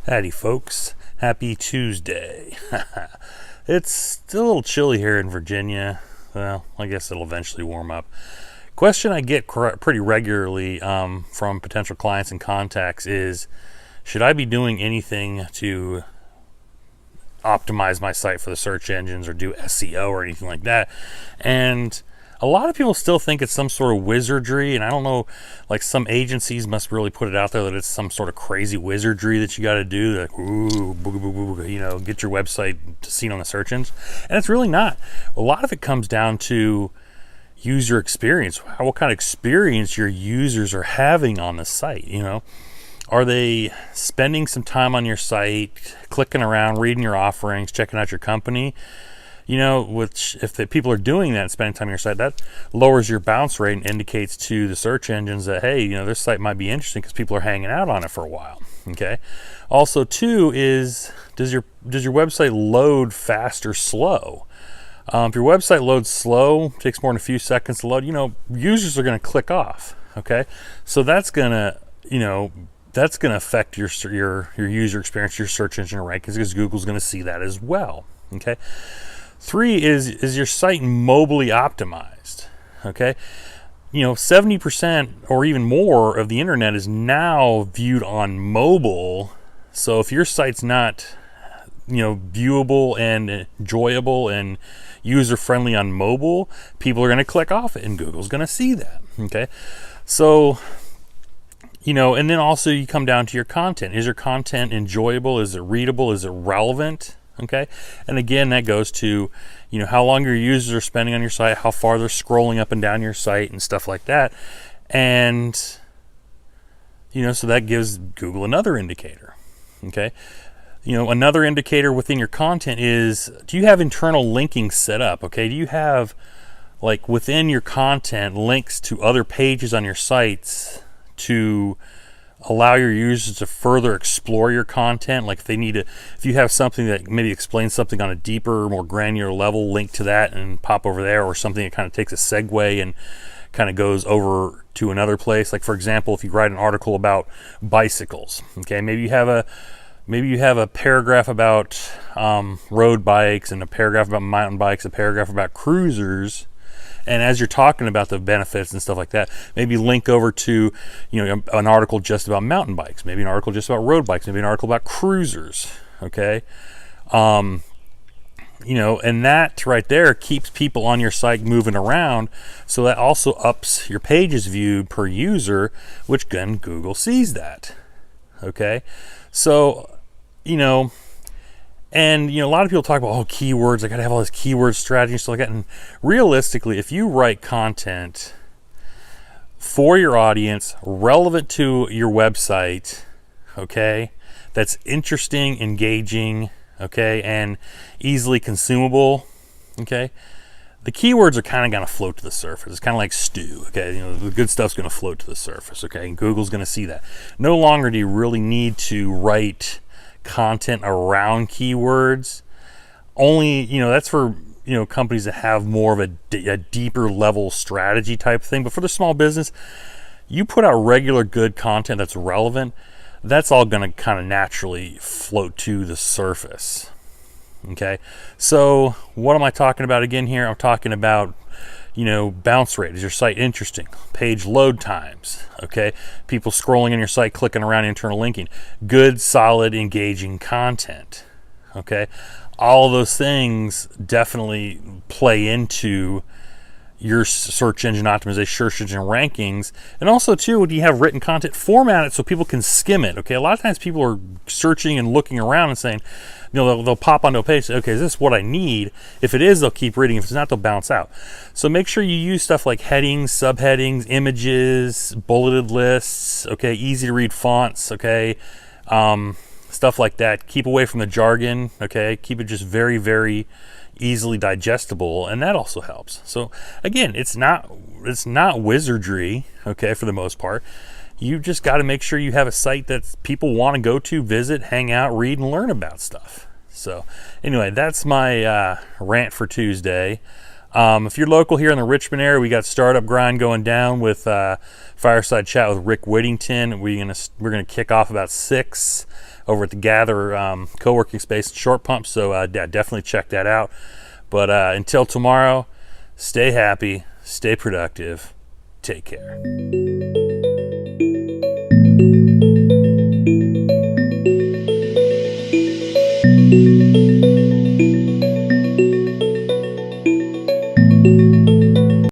Howdy folks, happy Tuesday. It's still a little chilly here in Virginia. Well, I guess it'll eventually warm up. Question I get pretty regularly from potential clients and contacts is, should I be doing anything to optimize my site for the search engines or do SEO or anything like that? And a lot of people still think it's some sort of wizardry, and I don't know, like some agencies must really put it out there that it's some sort of crazy wizardry that you got to do, like, ooh, boo, boo, boo, boo, get your website seen on the search engines. And it's really not. A lot of it comes down to user experience, what kind of experience your users are having on the site. Are they spending some time on your site, clicking around, reading your offerings, checking out your company? Which if the people are doing that and spending time on your site, that lowers your bounce rate and indicates to the search engines that, hey, this site might be interesting because people are hanging out on it for a while. Okay. Also, too, is does your website load fast or slow? If your website loads slow, takes more than a few seconds to load, users are going to click off. Okay. So that's gonna affect your user experience, your search engine rankings, because Google's going to see that as well. Okay. 3 is your site mobily optimized? Okay. 70% or even more of the internet is now viewed on mobile. So if your site's not, viewable and enjoyable and user friendly on mobile, people are going to click off it and Google's going to see that. Okay. So, and then also you come down to your content. Is your content enjoyable? Is it readable? Is it relevant? Okay. And again, that goes to, how long your users are spending on your site, how far they're scrolling up and down your site and stuff like that. And, so that gives Google another indicator. Okay. Another indicator within your content is, do you have internal linking set up? Okay. Do you have, like, within your content links to other pages on your sites to allow your users to further explore your content? Like if you have something that maybe explains something on a deeper, more granular level, link to that and pop over there, or something that kind of takes a segue and kind of goes over to another place. Like, for example, if you write an article about bicycles, okay, maybe you have a paragraph about road bikes and a paragraph about mountain bikes, a paragraph about cruisers. And as you're talking about the benefits and stuff like that, maybe link over to, an article just about mountain bikes, maybe an article just about road bikes, maybe an article about cruisers. Okay. And that right there keeps people on your site moving around. So that also ups your pages viewed per user, which then Google sees that. Okay. So, and, a lot of people talk about, keywords, I got to have all this keyword strategy and stuff like that. And realistically, if you write content for your audience, relevant to your website, okay, that's interesting, engaging, okay, and easily consumable, okay, the keywords are kind of going to float to the surface. It's kind of like stew, okay? The good stuff's going to float to the surface, okay? And Google's going to see that. No longer do you really need to write content around keywords. Only, that's for, companies that have more of a deeper level strategy type thing. But for the small business, you put out regular good content that's relevant, that's all going to kind of naturally float to the surface. Okay. So what am I talking about again here? I'm talking about, bounce rate. Is your site interesting? Page load times. Okay. People scrolling on your site, clicking around, internal linking. Good, solid, engaging content. Okay. All of those things definitely play into your search engine optimization, search engine rankings. And also, too, when you have written content, format it so people can skim it. Okay. A lot of times people are searching and looking around and saying, they'll pop onto a page, say, okay, is this what I need? If it is, they'll keep reading. If it's not, they'll bounce out. So make sure you use stuff like headings, subheadings, images, bulleted lists, okay, easy to read fonts, okay, stuff like that. Keep away from the jargon, okay, keep it just very, very easily digestible, and that also helps. So again, it's not wizardry, okay, for the most part. You just got to make sure you have a site that people want to go to, visit, hang out, read, and learn about stuff. So anyway, that's my rant for Tuesday. If you're local here in the Richmond area, we got Startup Grind going down with Fireside Chat with Rick Whittington. We're gonna kick off about 6 over at the Gather co-working space in Short Pump. So yeah, definitely check that out. But until tomorrow, stay happy, stay productive, take care.